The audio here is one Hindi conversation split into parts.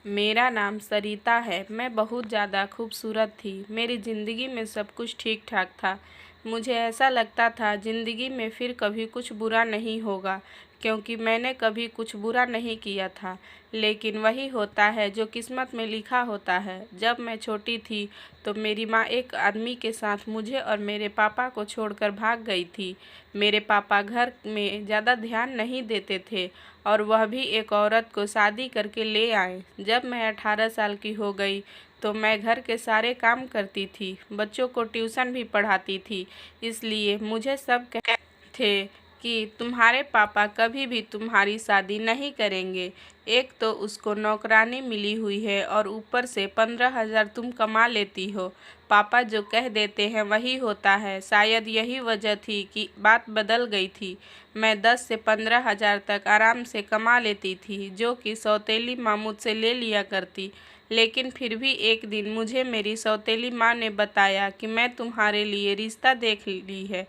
मेरा नाम सरिता है। मैं बहुत ज़्यादा खूबसूरत थी। मेरी ज़िंदगी में सब कुछ ठीक ठाक था। मुझे ऐसा लगता था ज़िंदगी में फिर कभी कुछ बुरा नहीं होगा, क्योंकि मैंने कभी कुछ बुरा नहीं किया था। लेकिन वही होता है जो किस्मत में लिखा होता है। जब मैं छोटी थी तो मेरी माँ एक आदमी के साथ मुझे और मेरे पापा को छोड़कर भाग गई थी। मेरे पापा घर में ज़्यादा ध्यान नहीं देते थे और वह भी एक औरत को शादी करके ले आए। जब मैं 18 साल की हो गई तो मैं घर के सारे काम करती थी, बच्चों को ट्यूशन भी पढ़ाती थी। इसलिए मुझे सब कहते थे कि तुम्हारे पापा कभी भी तुम्हारी शादी नहीं करेंगे। एक तो उसको नौकरानी मिली हुई है और ऊपर से 15,000 तुम कमा लेती हो। पापा जो कह देते हैं वही होता है। शायद यही वजह थी कि बात बदल गई थी। मैं 10 से 15,000 तक आराम से कमा लेती थी, जो कि सौतेली माँ मुझसे ले लिया करती। लेकिन फिर भी एक दिन मुझे मेरी सौतेली माँ ने बताया कि मैं तुम्हारे लिए रिश्ता देख ली है।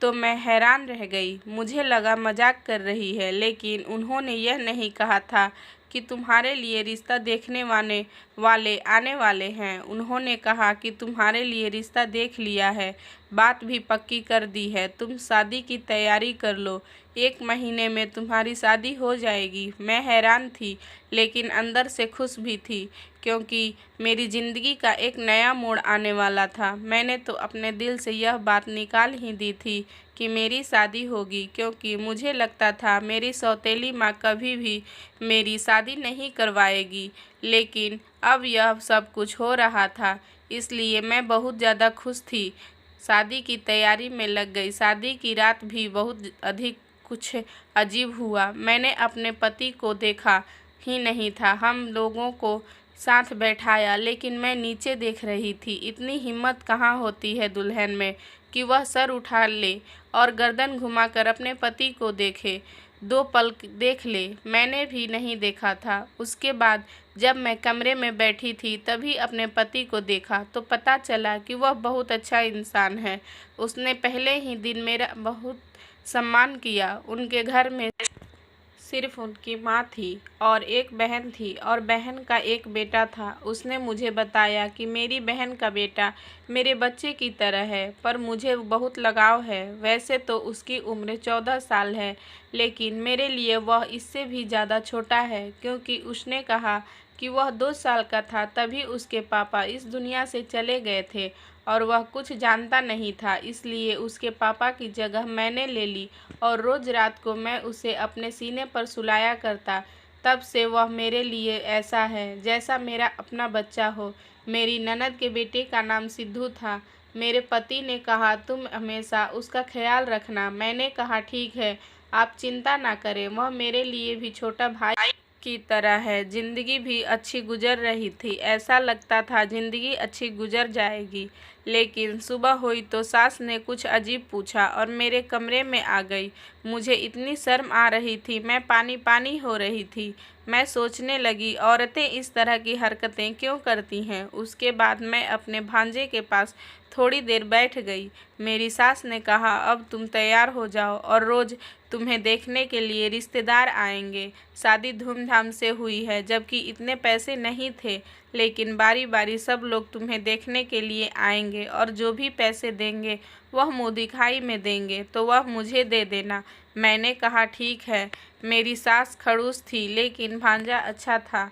तो मैं हैरान रह गई। मुझे लगा मजाक कर रही है, लेकिन उन्होंने यह नहीं कहा था कि तुम्हारे लिए रिश्ता देखने वाले आने वाले हैं। उन्होंने कहा कि तुम्हारे लिए रिश्ता देख लिया है, बात भी पक्की कर दी है, तुम शादी की तैयारी कर लो, 1 महीने में तुम्हारी शादी हो जाएगी। मैं हैरान थी, लेकिन अंदर से खुश भी थी, क्योंकि मेरी ज़िंदगी का एक नया मोड़ आने वाला था। मैंने तो अपने दिल से यह बात निकाल ही दी थी कि मेरी शादी होगी, क्योंकि मुझे लगता था मेरी सौतेली माँ कभी भी मेरी शादी नहीं करवाएगी। लेकिन अब यह सब कुछ हो रहा था, इसलिए मैं बहुत ज़्यादा खुश थी। शादी की तैयारी में लग गई। शादी की रात भी बहुत अधिक कुछ अजीब हुआ। मैंने अपने पति को देखा ही नहीं था। हम लोगों को साथ बैठाया, लेकिन मैं नीचे देख रही थी। इतनी हिम्मत कहाँ होती है दुल्हन में कि वह सर उठा ले और गर्दन घुमाकर अपने पति को देखे, 2 पल देख ले। मैंने भी नहीं देखा था। उसके बाद जब मैं कमरे में बैठी थी तभी अपने पति को देखा तो पता चला कि वह बहुत अच्छा इंसान है। उसने पहले ही दिन मेरा बहुत सम्मान किया। उनके घर में सिर्फ उनकी माँ थी और एक बहन थी, और बहन का एक बेटा था। उसने मुझे बताया कि मेरी बहन का बेटा मेरे बच्चे की तरह है, पर मुझे बहुत लगाव है। वैसे तो उसकी उम्र 14 साल है, लेकिन मेरे लिए वह इससे भी ज़्यादा छोटा है, क्योंकि उसने कहा कि वह 2 साल का था तभी उसके पापा इस दुनिया से चले गए थे और वह कुछ जानता नहीं था। इसलिए उसके पापा की जगह मैंने ले ली और रोज़ रात को मैं उसे अपने सीने पर सुलाया करता। तब से वह मेरे लिए ऐसा है जैसा मेरा अपना बच्चा हो। मेरी ननद के बेटे का नाम सिद्धू था। मेरे पति ने कहा तुम हमेशा उसका ख्याल रखना। मैंने कहा ठीक है, आप चिंता ना करें, वह मेरे लिए भी छोटा भाई की तरह है। जिंदगी भी अच्छी गुजर रही थी। ऐसा लगता था जिंदगी अच्छी गुजर जाएगी, लेकिन सुबह हुई तो सास ने कुछ अजीब पूछा और मेरे कमरे में आ गई। मुझे इतनी शर्म आ रही थी, मैं पानी पानी हो रही थी। मैं सोचने लगी, औरतें इस तरह की हरकतें क्यों करती हैं। उसके बाद मैं अपने भांजे के पास थोड़ी देर बैठ गई। मेरी सास ने कहा अब तुम तैयार हो जाओ और रोज़ तुम्हें देखने के लिए रिश्तेदार आएंगे। शादी धूमधाम से हुई है, जबकि इतने पैसे नहीं थे, लेकिन बारी बारी सब लोग तुम्हें देखने के लिए आएंगे और जो भी पैसे देंगे वह मुँह दिखाई में देंगे, तो वह मुझे दे देना। मैंने कहा ठीक है। मेरी सास खड़ूस थी, लेकिन भांजा अच्छा था।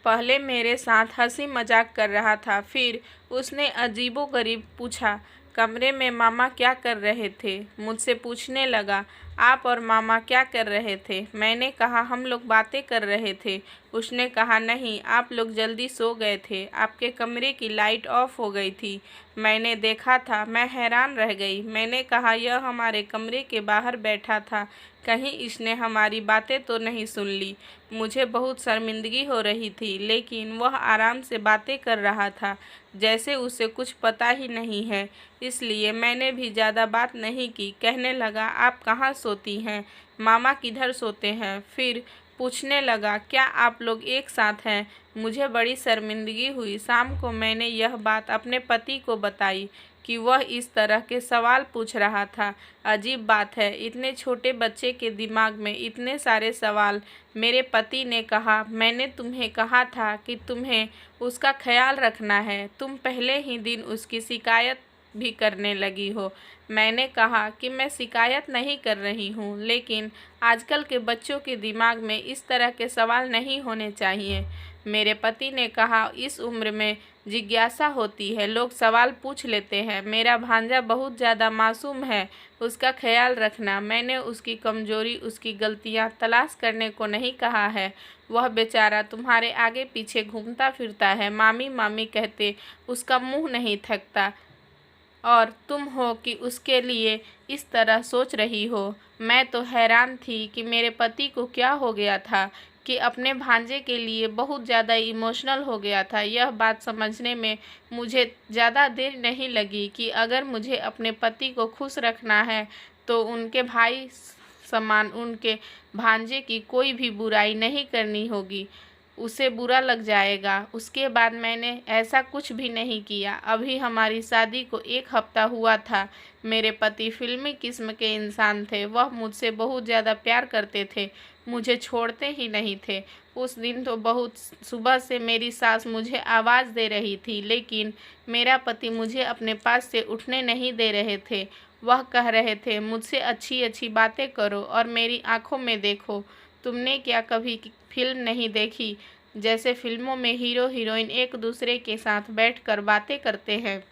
पहले मेरे साथ हंसी मजाक कर रहा था, फिर उसने अजीबोगरीब पूछा कमरे में मामा क्या कर रहे थे। मुझसे पूछने लगा आप और मामा क्या कर रहे थे। मैंने कहा हम लोग बातें कर रहे थे। उसने कहा नहीं, आप लोग जल्दी सो गए थे, आपके कमरे की लाइट ऑफ हो गई थी। मैंने देखा था। मैं हैरान रह गई। मैंने कहा यह हमारे कमरे के बाहर बैठा था, कहीं इसने हमारी बातें तो नहीं सुन ली। मुझे बहुत शर्मिंदगी हो रही थी, लेकिन वह आराम से बातें कर रहा था, जैसे उसे कुछ पता ही नहीं है। इसलिए मैंने भी ज़्यादा बात नहीं की। कहने लगा आप कहाँ सोती हैं, मामा किधर सोते हैं। फिर पूछने लगा क्या आप लोग एक साथ हैं। मुझे बड़ी शर्मिंदगी हुई। शाम को मैंने यह बात अपने पति को बताई, कि वह इस तरह के सवाल पूछ रहा था। अजीब बात है, इतने छोटे बच्चे के दिमाग में इतने सारे सवाल। मेरे पति ने कहा, मैंने तुम्हें कहा था कि तुम्हें उसका ख्याल रखना है। तुम पहले ही दिन उसकी शिकायत भी करने लगी हो। मैंने कहा कि मैं शिकायत नहीं कर रही हूँ, लेकिन आजकल के बच्चों के दिमाग में इस तरह के सवाल नहीं होने चाहिए। मेरे पति ने कहा, इस उम्र में जिज्ञासा होती है, लोग सवाल पूछ लेते हैं। मेरा भांजा बहुत ज़्यादा मासूम है, उसका ख्याल रखना। मैंने उसकी कमजोरी, उसकी गलतियाँ तलाश करने को नहीं कहा है। वह बेचारा तुम्हारे आगे पीछे घूमता फिरता है, मामी मामी कहते उसका मुंह नहीं थकता, और तुम हो कि उसके लिए इस तरह सोच रही हो। मैं तो हैरान थी कि मेरे पति को क्या हो गया था कि अपने भांजे के लिए बहुत ज़्यादा इमोशनल हो गया था। यह बात समझने में मुझे ज़्यादा देर नहीं लगी कि अगर मुझे अपने पति को खुश रखना है तो उनके भाई समान उनके भांजे की कोई भी बुराई नहीं करनी होगी, उसे बुरा लग जाएगा। उसके बाद मैंने ऐसा कुछ भी नहीं किया। अभी हमारी शादी को 1 हफ्ता हुआ था। मेरे पति फिल्मी किस्म के इंसान थे। वह मुझसे बहुत ज़्यादा प्यार करते थे, मुझे छोड़ते ही नहीं थे। उस दिन तो बहुत सुबह से मेरी सास मुझे आवाज़ दे रही थी, लेकिन मेरा पति मुझे अपने पास से उठने नहीं दे रहे थे। वह कह रहे थे, मुझसे अच्छी अच्छी बातें करो और मेरी आंखों में देखो। तुमने क्या कभी फिल्म नहीं देखी, जैसे फिल्मों में हीरो हीरोइन एक दूसरे के साथ बैठकर बातें करते हैं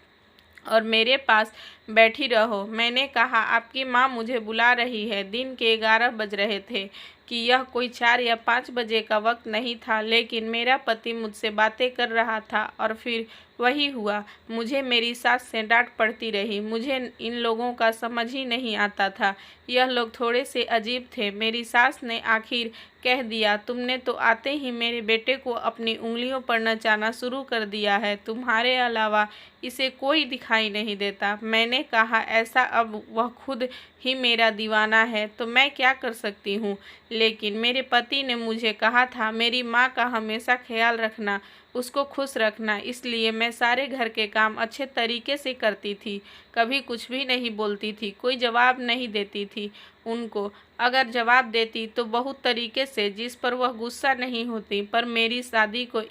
और मेरे पास बैठी रहो। मैंने कहा, आपकी माँ मुझे बुला रही है। दिन के 11 बज रहे थे कि यह कोई 4 या 5 बजे का वक्त नहीं था, लेकिन मेरा पति मुझसे बातें कर रहा था और फिर वही हुआ। मुझे मेरी सास से डांट पड़ती रही। मुझे इन लोगों का समझ ही नहीं आता था। यह लोग थोड़े से अजीब थे। मेरी सास ने आखिर कह दिया, तुमने तो आते ही मेरे बेटे को अपनी उंगलियों पर नचाना शुरू कर दिया है। तुम्हारे अलावा इसे कोई दिखाई नहीं देता। मैंने कहा, ऐसा अब वह खुद ही मेरा दीवाना है तो मैं क्या कर सकती हूँ। लेकिन मेरे पति ने मुझे कहा था, मेरी माँ का हमेशा ख्याल रखना, उसको खुश रखना। इसलिए मैं सारे घर के काम अच्छे तरीके से करती थी, कभी कुछ भी नहीं बोलती थी, कोई जवाब नहीं देती थी उनको। अगर जवाब देती तो बहुत तरीके से, जिस पर वह गुस्सा नहीं होती। पर मेरी शादी को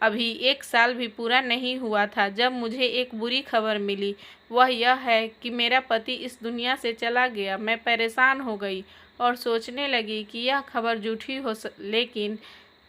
अभी 1 साल भी पूरा नहीं हुआ था जब मुझे एक बुरी खबर मिली। वह यह है कि मेरा पति इस दुनिया से चला गया। मैं परेशान हो गई और सोचने लगी कि यह खबर झूठी लेकिन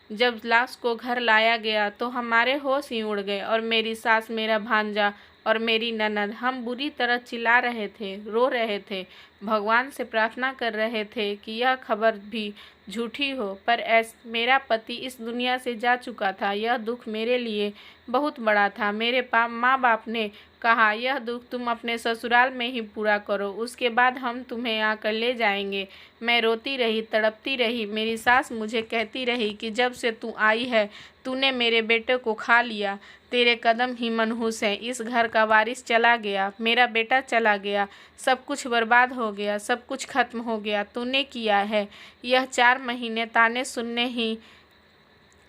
जब लाश को घर लाया गया तो हमारे होश ही उड़ गए और मेरी सास, मेरा भांजा और मेरी ननद, हम बुरी तरह चिल्ला रहे थे, रो रहे थे, भगवान से प्रार्थना कर रहे थे कि यह खबर भी झूठी हो। पर मेरा पति इस दुनिया से जा चुका था। यह दुख मेरे लिए बहुत बड़ा था। मेरे माँ बाप ने कहा, यह दुख तुम अपने ससुराल में ही पूरा करो, उसके बाद हम तुम्हें आकर ले जाएंगे। मैं रोती रही, तड़पती रही। मेरी सास मुझे कहती रही कि जब से तू आई है तूने मेरे बेटे को खा लिया, तेरे कदम ही मनहूस हैं। इस घर का वारिस चला गया, मेरा बेटा चला गया, सब कुछ बर्बाद हो गया, सब कुछ खत्म हो गया, तूने किया है। यह 4 महीने ताने सुनने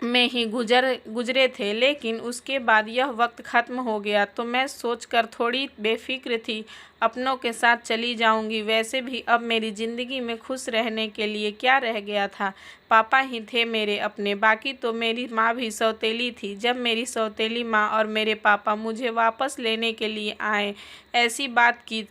में ही गुजरे थे, लेकिन उसके बाद यह वक्त ख़त्म हो गया तो मैं सोचकर थोड़ी बेफिक्र थी, अपनों के साथ चली जाऊंगी। वैसे भी अब मेरी ज़िंदगी में खुश रहने के लिए क्या रह गया था। पापा ही थे मेरे अपने, बाकी तो मेरी माँ भी सौतेली थी। जब मेरी सौतेली माँ और मेरे पापा मुझे वापस लेने के लिए आए, ऐसी बात की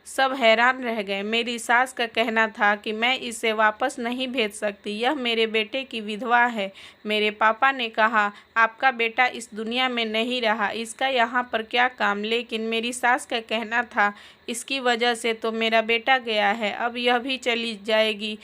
सब हैरान रह गए। मेरी सास का कहना था कि मैं इसे वापस नहीं भेज सकती, यह मेरे बेटे की विधवा है। मेरे पापा ने कहा, आपका बेटा इस दुनिया में नहीं रहा, इसका यहाँ पर क्या काम। लेकिन मेरी सास का कहना था, इसकी वजह से तो मेरा बेटा गया है, अब यह भी चली जाएगी।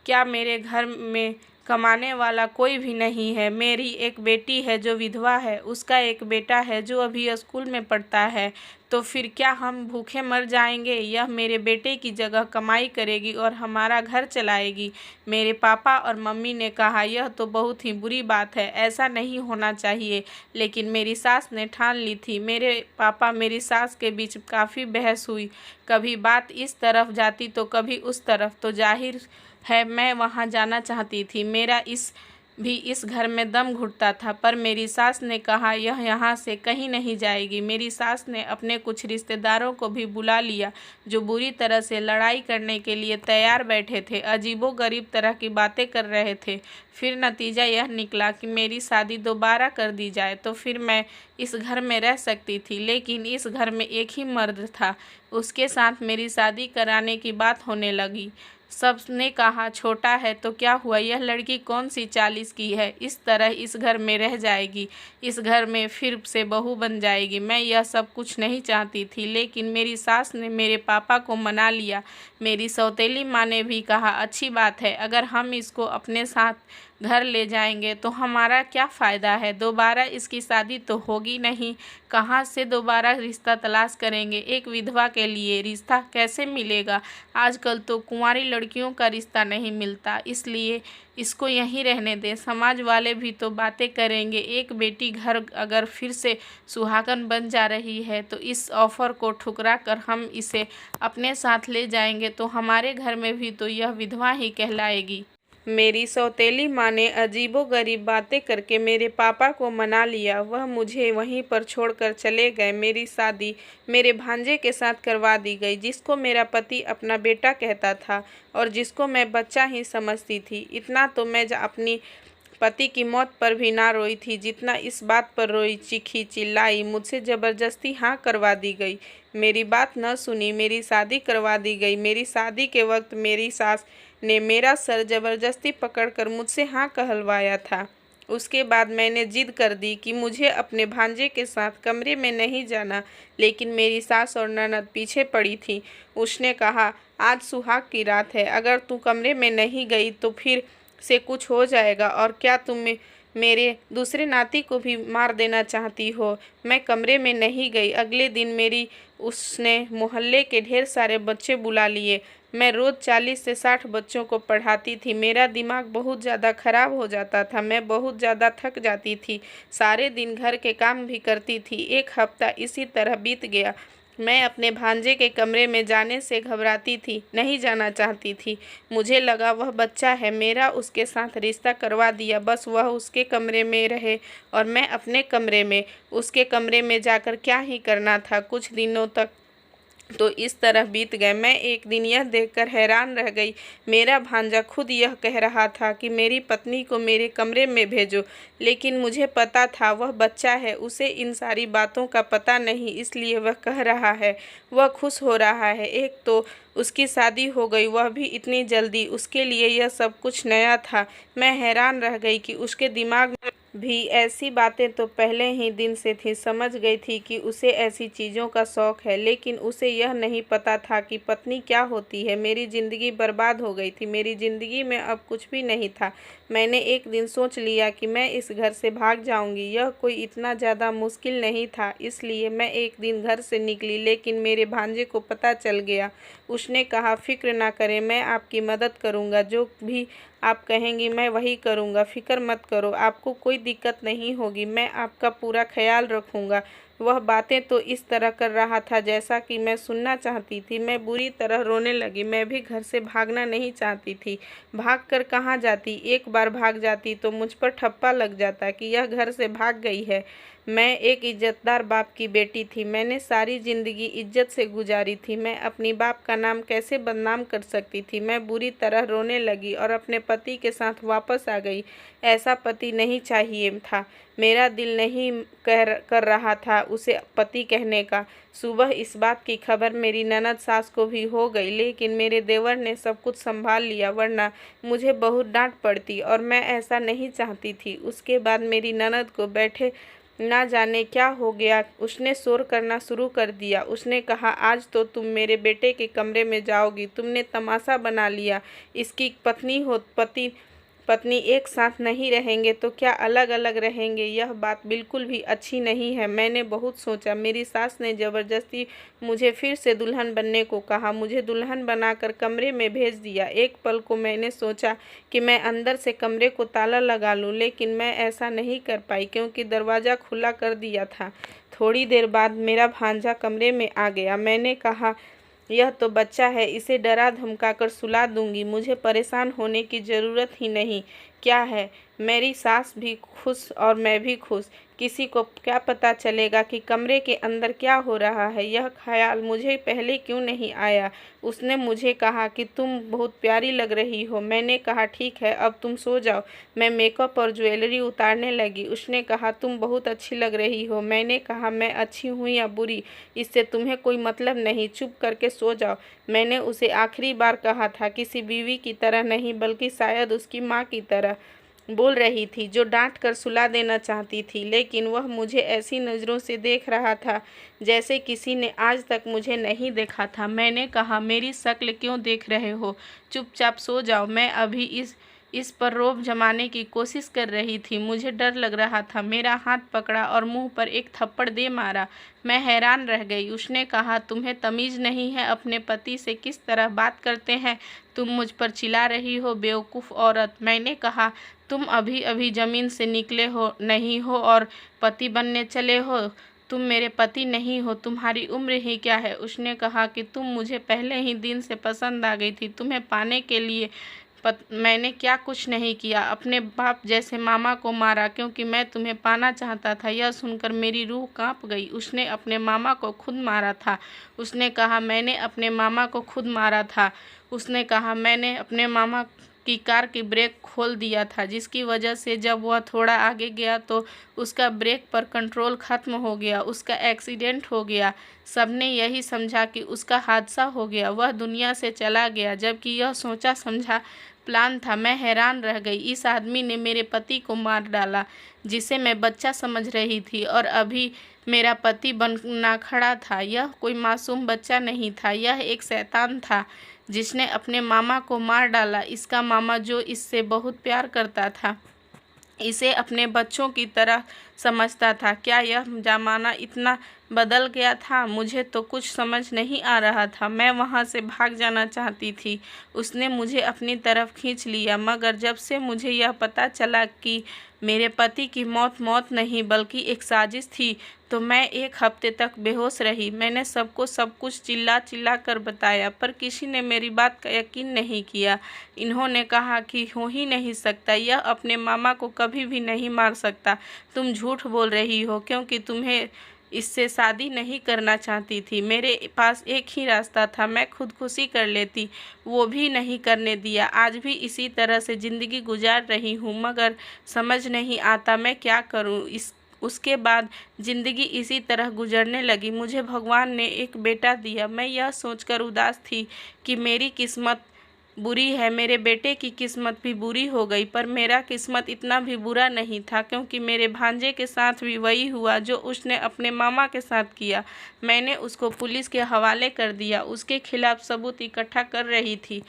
क्या मेरे घर में कमाने वाला कोई भी नहीं है। मेरी एक बेटी है जो विधवा है, उसका एक बेटा है जो अभी स्कूल में पढ़ता है। तो फिर क्या हम भूखे मर जाएंगे। यह मेरे बेटे की जगह कमाई करेगी और हमारा घर चलाएगी। मेरे पापा और मम्मी ने कहा, यह तो बहुत ही बुरी बात है, ऐसा नहीं होना चाहिए। लेकिन मेरी सास ने ठान ली थी। मेरे पापा मेरी सास के बीच काफ़ी बहस हुई, कभी बात इस तरफ जाती तो कभी उस तरफ। तो जाहिर है मैं वहाँ जाना चाहती थी। मेरा इस भी इस घर में दम घुटता था, पर मेरी सास ने कहा यह यहाँ से कहीं नहीं जाएगी। मेरी सास ने अपने कुछ रिश्तेदारों को भी बुला लिया जो बुरी तरह से लड़ाई करने के लिए तैयार बैठे थे, अजीबोगरीब तरह की बातें कर रहे थे। फिर नतीजा यह निकला कि मेरी शादी दोबारा कर दी जाए तो फिर मैं इस घर में रह सकती थी, लेकिन इस घर में एक ही मर्द था, उसके साथ मेरी शादी कराने की बात होने लगी। सबने कहा छोटा है तो क्या हुआ, यह लड़की कौन सी 40 की है, इस तरह इस घर में रह जाएगी, इस घर में फिर से बहू बन जाएगी। मैं यह सब कुछ नहीं चाहती थी, लेकिन मेरी सास ने मेरे पापा को मना लिया। मेरी सौतेली माँ ने भी कहा अच्छी बात है, अगर हम इसको अपने साथ घर ले जाएंगे तो हमारा क्या फ़ायदा है, दोबारा इसकी शादी तो होगी नहीं, कहाँ से दोबारा रिश्ता तलाश करेंगे, एक विधवा के लिए रिश्ता कैसे मिलेगा। आजकल तो कुंवारी लड़कियों का रिश्ता नहीं मिलता, इसलिए इसको यहीं रहने दें। समाज वाले भी तो बातें करेंगे, एक बेटी घर अगर फिर से सुहागन बन जा रही है तो इस ऑफ़र को ठुकरा कर हम इसे अपने साथ ले जाएंगे तो हमारे घर में भी तो यह विधवा ही कहलाएगी। मेरी सौतेली माँ ने अजीबोगरीब बातें करके मेरे पापा को मना लिया, वह मुझे वहीं पर छोड़कर चले गए। मेरी शादी मेरे भांजे के साथ करवा दी गई, जिसको मेरा पति अपना बेटा कहता था और जिसको मैं बच्चा ही समझती थी। इतना तो मैं अपनी पति की मौत पर भी ना रोई थी जितना इस बात पर रोई, चीखी चिल्लाई, मुझसे ज़बरदस्ती हाँ करवा दी गई। मेरी बात न सुनी, मेरी शादी करवा दी गई। मेरी शादी के वक्त मेरी सास ने मेरा सर ज़बरदस्ती पकड़कर मुझसे हाँ कहलवाया था। उसके बाद मैंने जिद कर दी कि मुझे अपने भांजे के साथ कमरे में नहीं जाना, लेकिन मेरी सास और ननद पीछे पड़ी थी। उसने कहा आज सुहाग की रात है, अगर तू कमरे में नहीं गई तो फिर से कुछ हो जाएगा, और क्या तुम मेरे दूसरे नाती को भी मार देना चाहती हो। मैं कमरे में नहीं गई। अगले दिन मेरी उसने मोहल्ले के ढेर सारे बच्चे बुला लिए। मैं रोज़ 40 से 60 बच्चों को पढ़ाती थी। मेरा दिमाग बहुत ज़्यादा ख़राब हो जाता था, मैं बहुत ज़्यादा थक जाती थी, सारे दिन घर के काम भी करती थी। एक हफ्ता इसी तरह बीत गया। मैं अपने भांजे के कमरे में जाने से घबराती थी, नहीं जाना चाहती थी। मुझे लगा वह बच्चा है, मेरा उसके साथ रिश्ता करवा दिया, बस वह उसके कमरे में रहे और मैं अपने कमरे में। उसके कमरे में जाकर क्या ही करना था। कुछ दिनों तक तो इस तरह बीत गए। मैं एक दिन यह देखकर हैरान रह गई, मेरा भांजा खुद यह कह रहा था कि मेरी पत्नी को मेरे कमरे में भेजो, लेकिन मुझे पता था वह बच्चा है, उसे इन सारी बातों का पता नहीं, इसलिए वह कह रहा है। वह खुश हो रहा है। एक तो उसकी शादी हो गई, वह भी इतनी जल्दी, उसके लिए यह सब कुछ नया था। मैं हैरान रह गई कि उसके दिमाग में भी ऐसी बातें तो पहले ही दिन से थी। समझ गई थी कि उसे ऐसी चीज़ों का शौक़ है, लेकिन उसे यह नहीं पता था कि पत्नी क्या होती है। मेरी ज़िंदगी बर्बाद हो गई थी, मेरी ज़िंदगी में अब कुछ भी नहीं था। मैंने एक दिन सोच लिया कि मैं इस घर से भाग जाऊंगी। यह कोई इतना ज़्यादा मुश्किल नहीं था, इसलिए मैं एक दिन घर से निकली, लेकिन मेरे भांजे को पता चल गया। उसने कहा फ़िक्र ना करें, मैं आपकी मदद करूंगा, जो भी आप कहेंगी मैं वही करूंगा, फ़िक्र मत करो, आपको कोई दिक्कत नहीं होगी, मैं आपका पूरा ख्याल रखूंगा। वह बातें तो इस तरह कर रहा था जैसा कि मैं सुनना चाहती थी। मैं बुरी तरह रोने लगी। मैं भी घर से भागना नहीं चाहती थी। भाग कर कहाँ जाती, एक बार भाग जाती तो मुझ पर ठप्पा लग जाता कि यह घर से भाग गई है। मैं एक इज्जतदार बाप की बेटी थी, मैंने सारी ज़िंदगी इज्जत से गुजारी थी, मैं अपनी बाप का नाम कैसे बदनाम कर सकती थी। मैं बुरी तरह रोने लगी और अपने पति के साथ वापस आ गई। ऐसा पति नहीं चाहिए था। मेरा दिल नहीं कर रहा था उसे पति कहने का। सुबह इस बात की खबर मेरी ननद सास को भी हो गई, लेकिन मेरे देवर ने सब कुछ संभाल लिया, वरना मुझे बहुत डांट पड़ती और मैं ऐसा नहीं चाहती थी। उसके बाद मेरी ननद को बैठे ना जाने क्या हो गया, उसने शोर करना शुरू कर दिया। उसने कहा आज तो तुम मेरे बेटे के कमरे में जाओगी, तुमने तमाशा बना लिया। इसकी पत्नी एक साथ नहीं रहेंगे तो क्या अलग अलग रहेंगे, यह बात बिल्कुल भी अच्छी नहीं है। मैंने बहुत सोचा। मेरी सास ने ज़बरदस्ती मुझे फिर से दुल्हन बनने को कहा, मुझे दुल्हन बनाकर कमरे में भेज दिया। एक पल को मैंने सोचा कि मैं अंदर से कमरे को ताला लगा लूं, लेकिन मैं ऐसा नहीं कर पाई क्योंकि दरवाज़ा खुला कर दिया था। थोड़ी देर बाद मेरा भांजा कमरे में आ गया। मैंने कहा यह तो बच्चा है, इसे डरा धमका कर सुला दूंगी, मुझे परेशान होने की ज़रूरत ही नहीं। क्या है, मेरी सास भी खुश और मैं भी खुश। किसी को क्या पता चलेगा कि कमरे के अंदर क्या हो रहा है। यह ख्याल मुझे पहले क्यों नहीं आया। उसने मुझे कहा कि तुम बहुत प्यारी लग रही हो। मैंने कहा ठीक है, अब तुम सो जाओ। मैं मेकअप और ज्वेलरी उतारने लगी। उसने कहा तुम बहुत अच्छी लग रही हो। मैंने कहा मैं अच्छी हूँ या बुरी, इससे तुम्हें कोई मतलब नहीं, चुप करके सो जाओ। मैंने उसे आखिरी बार कहा था, किसी बीवी की तरह नहीं बल्कि शायद उसकी माँ की तरह बोल रही थी, जो डांट कर सुला देना चाहती थी। लेकिन वह मुझे ऐसी नज़रों से देख रहा था जैसे किसी ने आज तक मुझे नहीं देखा था। मैंने कहा मेरी शक्ल क्यों देख रहे हो, चुपचाप सो जाओ। मैं अभी इस पर रोब जमाने की कोशिश कर रही थी। मुझे डर लग रहा था। मेरा हाथ पकड़ा और मुंह पर एक थप्पड़ दे मारा। मैं हैरान रह गई। उसने कहा तुम्हें तमीज़ नहीं है, अपने पति से किस तरह बात करते हैं। तुम मुझ पर चिल्ला रही हो, बेवकूफ़ औरत। मैंने कहा तुम अभी अभी ज़मीन से निकले हो नहीं हो और पति बनने चले हो। तुम मेरे पति नहीं हो, तुम्हारी उम्र ही क्या है। उसने कहा कि तुम मुझे पहले ही दिन से पसंद आ गई थी। तुम्हें पाने के लिए मैंने क्या कुछ नहीं किया। अपने बाप जैसे मामा को मारा क्योंकि मैं तुम्हें पाना चाहता था। यह सुनकर मेरी रूह कांप गई। उसने अपने मामा को खुद मारा था। उसने कहा मैंने अपने मामा को खुद मारा था। उसने कहा मैंने अपने मामा की कार की ब्रेक खोल दिया था, जिसकी वजह से जब वह थोड़ा आगे गया तो उसका ब्रेक पर कंट्रोल ख़त्म हो गया। उसका एक्सीडेंट हो गया। सबने यही समझा कि उसका हादसा हो गया, वह दुनिया से चला गया, जबकि यह सोचा समझा प्लान था। मैं हैरान रह गई। इस आदमी ने मेरे पति को मार डाला, जिसे मैं बच्चा समझ रही थी, और अभी मेरा पति बनना खड़ा था। यह कोई मासूम बच्चा नहीं था, यह एक शैतान था जिसने अपने मामा को मार डाला। इसका मामा जो इससे बहुत प्यार करता था, इसे अपने बच्चों की तरह समझता था। क्या यह ज़माना इतना बदल गया था? मुझे तो कुछ समझ नहीं आ रहा था। मैं वहाँ से भाग जाना चाहती थी। उसने मुझे अपनी तरफ खींच लिया, मगर जब से मुझे यह पता चला कि मेरे पति की मौत नहीं बल्कि एक साजिश थी, तो मैं एक हफ्ते तक बेहोश रही। मैंने सबको सब कुछ चिल्ला चिल्ला कर बताया, पर किसी ने मेरी बात का यकीन नहीं किया। इन्होंने कहा कि हो ही नहीं सकता, यह अपने मामा को कभी भी नहीं मार सकता। तुम झूठ बोल रही हो, क्योंकि तुम्हें इससे शादी नहीं करना चाहती थी। मेरे पास एक ही रास्ता था, मैं खुदकुशी कर लेती, वो भी नहीं करने दिया। आज भी इसी तरह से ज़िंदगी गुजार रही हूँ, मगर समझ नहीं आता मैं क्या करूँ। उसके बाद ज़िंदगी इसी तरह गुजरने लगी। मुझे भगवान ने एक बेटा दिया। मैं यह सोचकर उदास थी कि मेरी किस्मत बुरी है, मेरे बेटे की किस्मत भी बुरी हो गई। पर मेरा किस्मत इतना भी बुरा नहीं था, क्योंकि मेरे भांजे के साथ भी वही हुआ जो उसने अपने मामा के साथ किया। मैंने उसको पुलिस के हवाले कर दिया, उसके खिलाफ सबूत इकट्ठा कर रही थी।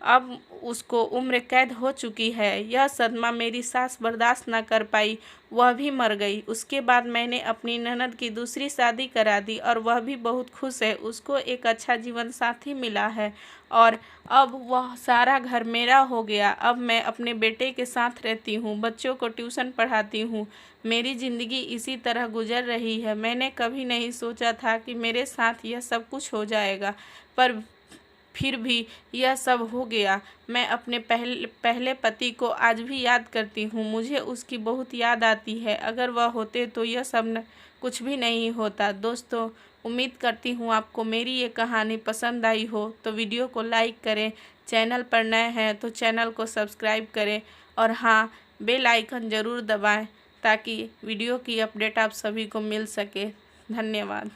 अब उसको उम्र कैद हो चुकी है। यह सदमा मेरी सास बर्दाश्त न कर पाई, वह भी मर गई। उसके बाद मैंने अपनी ननद की दूसरी शादी करा दी और वह भी बहुत खुश है। उसको एक अच्छा जीवन साथी मिला है और अब वह सारा घर मेरा हो गया। अब मैं अपने बेटे के साथ रहती हूँ, बच्चों को ट्यूशन पढ़ाती हूँ। मेरी ज़िंदगी इसी तरह गुजर रही है। मैंने कभी नहीं सोचा था कि मेरे साथ यह सब कुछ हो जाएगा, पर फिर भी यह सब हो गया। मैं अपने पहले पति को आज भी याद करती हूँ। मुझे उसकी बहुत याद आती है। अगर वह होते तो यह सब कुछ भी नहीं होता। दोस्तों, उम्मीद करती हूँ आपको मेरी ये कहानी पसंद आई हो, तो वीडियो को लाइक करें। चैनल पर नए हैं तो चैनल को सब्सक्राइब करें, और हाँ, बेल आइकन ज़रूर दबाएं ताकि वीडियो की अपडेट आप सभी को मिल सके। धन्यवाद।